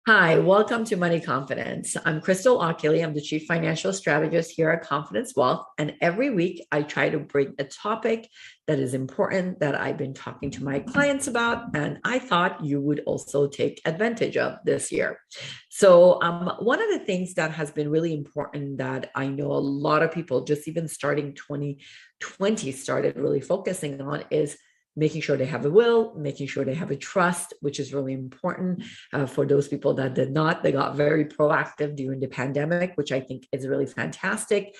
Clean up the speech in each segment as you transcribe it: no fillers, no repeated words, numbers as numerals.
Hi, welcome to Money Confidence. I'm Crystal Oculee. I'm the Chief Financial Strategist here at Confidence Wealth. And every week I try to bring a topic that is important that I've been talking to my clients about. And I thought you would also take advantage of this year. One of the things that has been really important that I know a lot of people, just even starting 2020, started really focusing on is making sure they have a will, making sure they have a trust, which is really important for those people that did not. They got very proactive during the pandemic, which I think is really fantastic.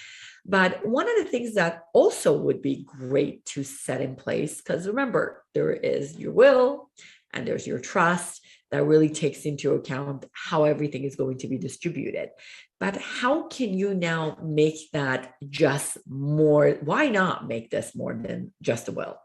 But one of the things that also would be great to set in place, because remember, there is your will and there's your trust that really takes into account how everything is going to be distributed. But how can you now make that just more? Why not make this more than just a will?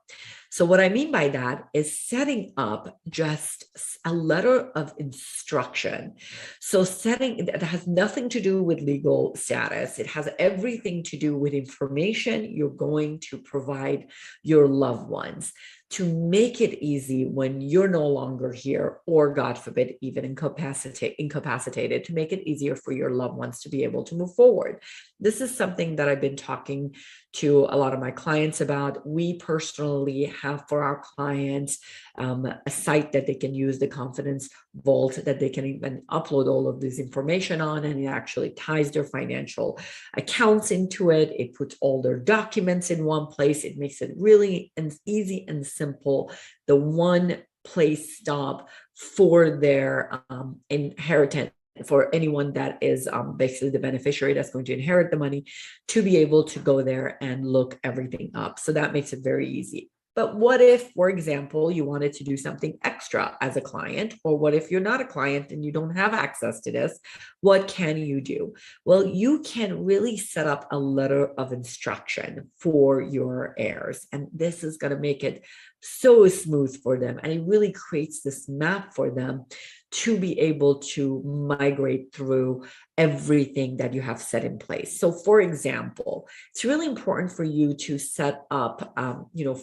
So, what I mean by that is setting up just a letter of instruction. So, setting that has nothing to do with legal status, it has everything to do with information you're going to provide your loved ones to make it easy when you're no longer here, or God forbid, even incapacitated, to make it easier for your loved ones to be able to move forward. This is something that I've been talking to a lot of my clients about. We personally have for our clients a site that they can use, the Confidence Vault, that they can even upload all of this information on, and it actually ties their financial accounts into it. It puts all their documents in one place. It makes it really easy and simple. The one place stop for their inheritance, for anyone that is basically the beneficiary that's going to inherit the money, to be able to go there and look everything up. So that makes it very easy. But what if, for example, you wanted to do something extra as a client, or what if you're not a client and you don't have access to this? What can you do? Well, you can really set up a letter of instruction for your heirs. And this is going to make it so smooth for them. And it really creates this map for them to be able to migrate through everything that you have set in place. So, for example, it's really important for you to set up,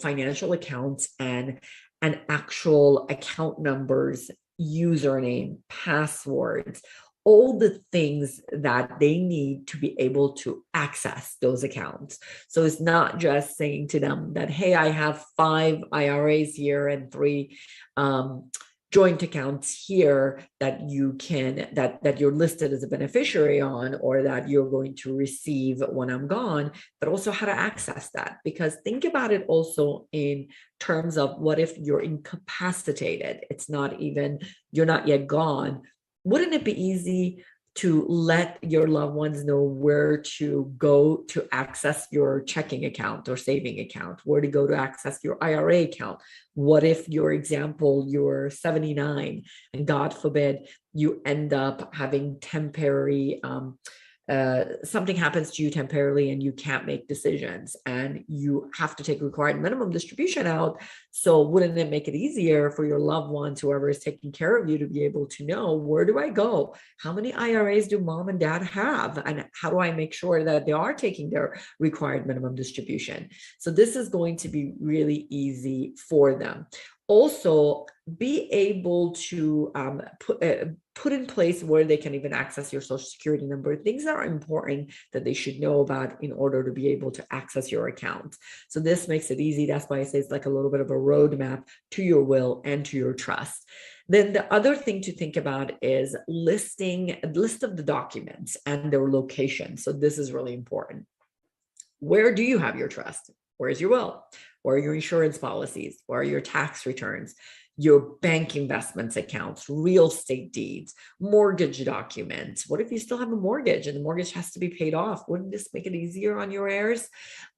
financial accounts and actual account numbers, username, passwords, all the things that they need to be able to access those accounts. So it's not just saying to them that, hey, I have 5 IRAs here and 3 joint accounts here that you can that you're listed as a beneficiary on, or that you're going to receive when I'm gone, but also how to access that. Because think about it also in terms of, what if you're incapacitated? It's not even, you're not yet gone. Wouldn't it be easy to let your loved ones know where to go to access your checking account or saving account, where to go to access your IRA account? What if, your example, you're 79 and God forbid you end up having temporary something happens to you temporarily and you can't make decisions and you have to take required minimum distribution out? So wouldn't it make it easier for your loved ones, whoever is taking care of you, to be able to know, where do I go? How many IRAs do mom and dad have? And how do I make sure that they are taking their required minimum distribution? So this is going to be really easy for them. Also, be able to put in place where they can even access your social security number, things that are important that they should know about in order to be able to access your account. So this makes it easy. That's why I say it's like a little bit of a roadmap to your will and to your trust. Then the other thing to think about is listing a list of the documents and their location. So this is really important. Where do you have your trust? Where's your will? Where are your insurance policies? Where are your tax returns? Your bank investments accounts, real estate deeds, mortgage documents. What if you still have a mortgage and the mortgage has to be paid off? Wouldn't this make it easier on your heirs?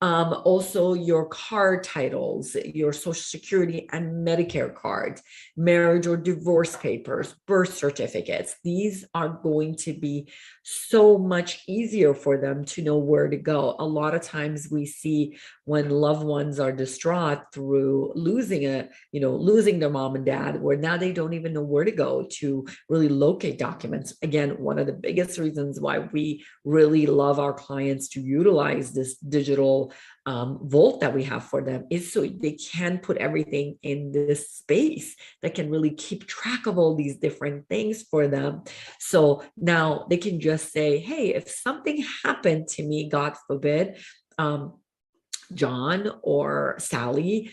Also, your car titles, your Social Security and Medicare cards, marriage or divorce papers, birth certificates. These are going to be so much easier for them to know where to go. A lot of times we see when loved ones are distraught through losing their mom and dad, where now they don't even know where to go to really locate documents. Again, one of the biggest reasons why we really love our clients to utilize this digital vault that we have for them is so they can put everything in this space that can really keep track of all these different things for them. So now they can just say, hey, if something happened to me, God forbid, John or Sally,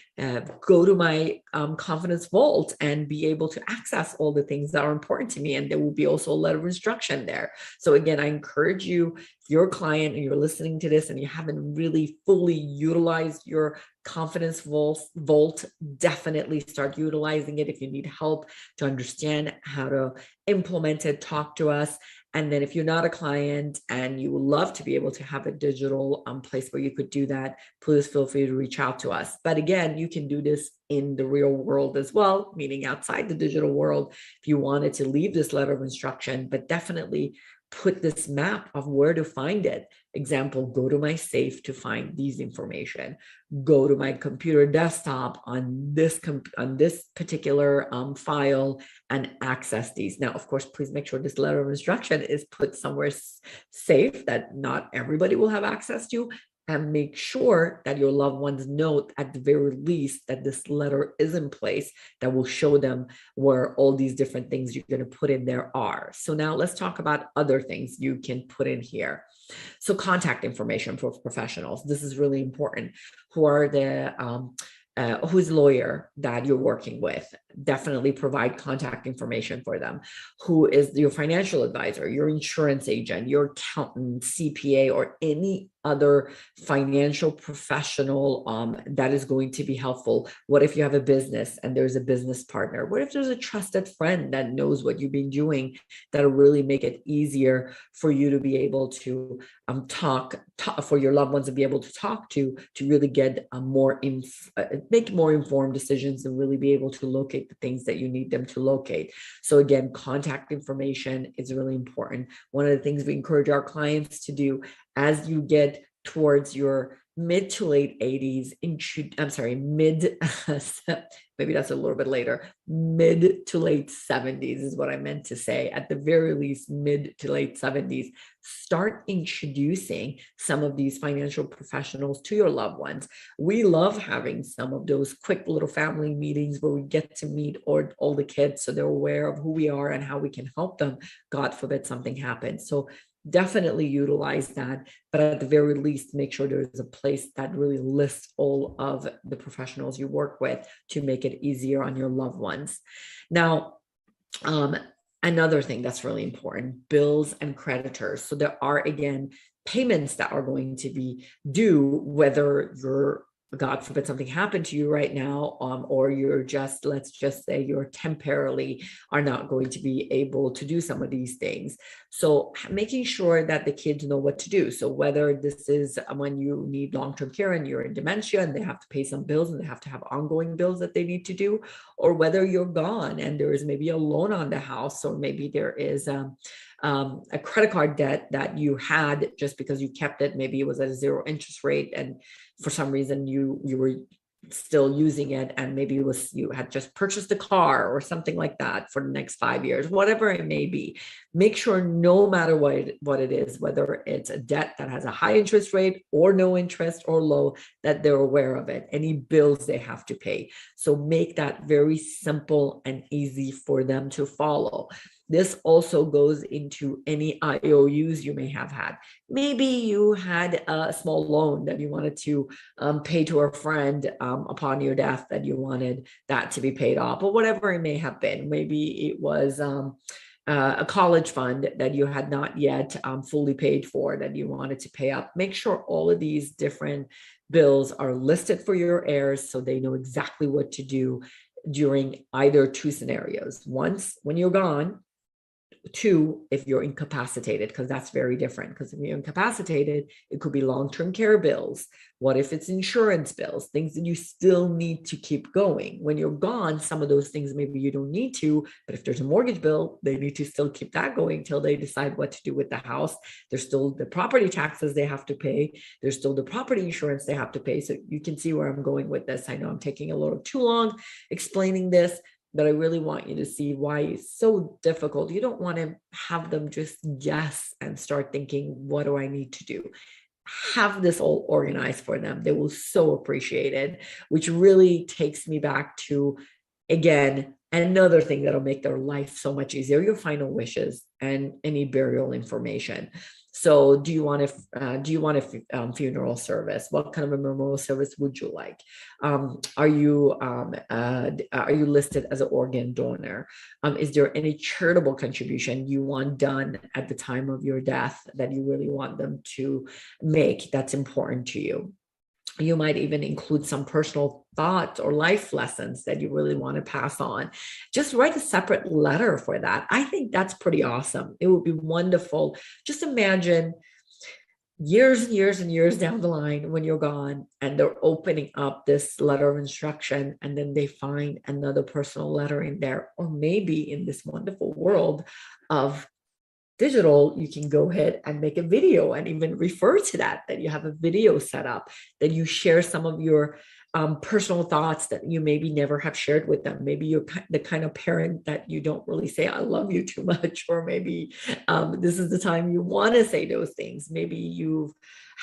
go to my confidence vault and be able to access all the things that are important to me. And there will be also a letter of instruction there. So again, I encourage you, if you're a client and you're listening to this and you haven't really fully utilized your confidence vault, definitely start utilizing it. If you need help to understand how to implement it, talk to us. And then if you're not a client and you would love to be able to have a digital place where you could do that, please feel free to reach out to us. But again, you can do this in the real world as well, meaning outside the digital world, if you wanted to leave this letter of instruction, but definitely put this map of where to find it. Example, go to my safe to find these information. Go to my computer desktop on this particular file and access these. Now, of course, please make sure this letter of instruction is put somewhere safe that not everybody will have access to, and make sure that your loved ones know at the very least that this letter is in place that will show them where all these different things you're going to put in there are. So now let's talk about other things you can put in here. So contact information for professionals. This is really important. Who are the who's the lawyer that you're working with? Definitely provide contact information for them. Who is your financial advisor, your insurance agent, your accountant, CPA, or any other financial professional that is going to be helpful? What if you have a business and there's a business partner? What if there's a trusted friend that knows what you've been doing that'll really make it easier for you to be able to talk for your loved ones to be able to talk to really get make more informed decisions and really be able to locate the things that you need them to locate. So again, contact information is really important. One of the things we encourage our clients to do as you get towards your mid to late 80s, maybe that's a little bit later, mid to late 70s is what I meant to say. At the very least, mid to late 70s, start introducing some of these financial professionals to your loved ones. We love having some of those quick little family meetings where we get to meet all the kids so they're aware of who we are and how we can help them, God forbid something happens. So definitely utilize that, but at the very least, make sure there's a place that really lists all of the professionals you work with to make it easier on your loved ones. Now, another thing that's really important, bills and creditors. So there are, again, payments that are going to be due, whether you're, God forbid something happened to you right now, or you're just, let's just say you're temporarily are not going to be able to do some of these things. So making sure that the kids know what to do. So whether this is when you need long-term care and you're in dementia and they have to pay some bills and they have to have ongoing bills that they need to do, or whether you're gone and there is maybe a loan on the house, or maybe there is a credit card debt that you had just because you kept it. Maybe it was at a 0 interest rate and for some reason you were still using it, and maybe it was you had just purchased a car or something like that for the next 5 years, whatever it may be. Make sure no matter what it is, whether it's a debt that has a high interest rate or no interest or low, that they're aware of it, any bills they have to pay. So make that very simple and easy for them to follow. This also goes into any IOUs you may have had. Maybe you had a small loan that you wanted to pay to a friend upon your death, that you wanted that to be paid off, or whatever it may have been. Maybe it was a college fund that you had not yet fully paid for that you wanted to pay up. Make sure all of these different bills are listed for your heirs so they know exactly what to do during either two scenarios. Once, when you're gone. Two, if you're incapacitated, because that's very different. Because if you're incapacitated, it could be long-term care bills. What if it's insurance bills, things that you still need to keep going? When you're gone, some of those things maybe you don't need to, but if there's a mortgage bill, they need to still keep that going till they decide what to do with the house. There's still the property taxes they have to pay. There's still the property insurance they have to pay. So you can see where I'm going with this. I know I'm taking a little too long explaining this, but I really want you to see why it's so difficult. You don't want to have them just guess and start thinking, what do I need to do? have this all organized for them. They will so appreciate it, which really takes me back to, again, another thing that'll make their life so much easier: your final wishes and any burial information. So do you want a funeral service? What kind of a memorial service would you like? Are you listed as an organ donor? Is there any charitable contribution you want done at the time of your death that you really want them to make, that's important to you? You might even include some personal thoughts or life lessons that you really want to pass on. Just write a separate letter for that. I think that's pretty awesome. It would be wonderful. Just imagine years and years and years down the line when you're gone and they're opening up this letter of instruction, and then they find another personal letter in there. Or maybe in this wonderful world of digital, you can go ahead and make a video and even refer to that you have a video set up, that you share some of your personal thoughts that you maybe never have shared with them. Maybe you're the kind of parent that you don't really say, I love you too much, or maybe this is the time you want to say those things. Maybe you've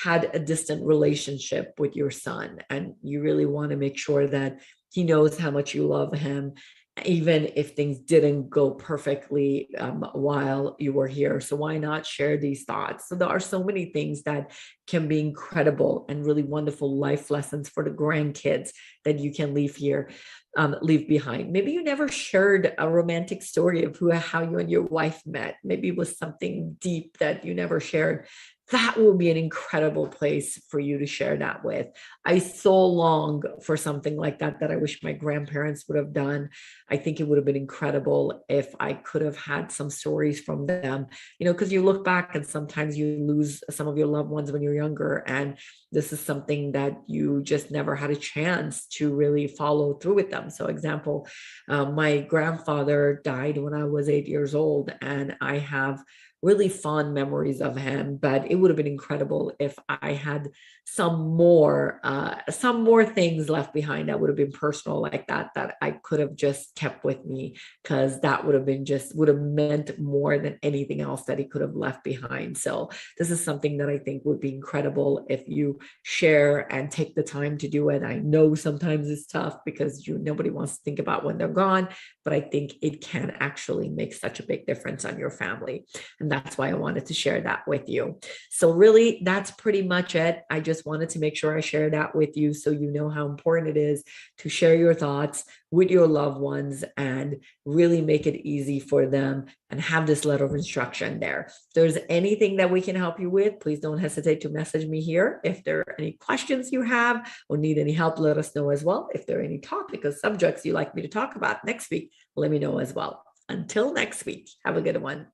had a distant relationship with your son and you really want to make sure that he knows how much you love him, even if things didn't go perfectly while you were here. So why not share these thoughts? So there are so many things that can be incredible and really wonderful life lessons for the grandkids that you can leave behind. Maybe you never shared a romantic story of how you and your wife met. Maybe it was something deep that you never shared. That will be an incredible place for you to share that with. I so long for something like that I wish my grandparents would have done. I think it would have been incredible if I could have had some stories from them, because you look back and sometimes you lose some of your loved ones when you're younger. And this is something that you just never had a chance to really follow through with them. So example, my grandfather died when I was 8 years old, and I have really fond memories of him, but it would have been incredible if I had some more things left behind that would have been personal like that I could have just kept with me, because that would have meant more than anything else that he could have left behind. So this is something that I think would be incredible if you share and take the time to do it. I know sometimes it's tough because nobody wants to think about when they're gone, but I think it can actually make such a big difference on your family. And that's why I wanted to share that with you. So really, that's pretty much it. I just wanted to make sure I share that with you so you know how important it is to share your thoughts with your loved ones and really make it easy for them and have this letter of instruction there. If there's anything that we can help you with, please don't hesitate to message me here. If there are any questions you have or need any help, let us know as well. If there are any topic or subjects you'd like me to talk about next week, let me know as well. Until next week, have a good one.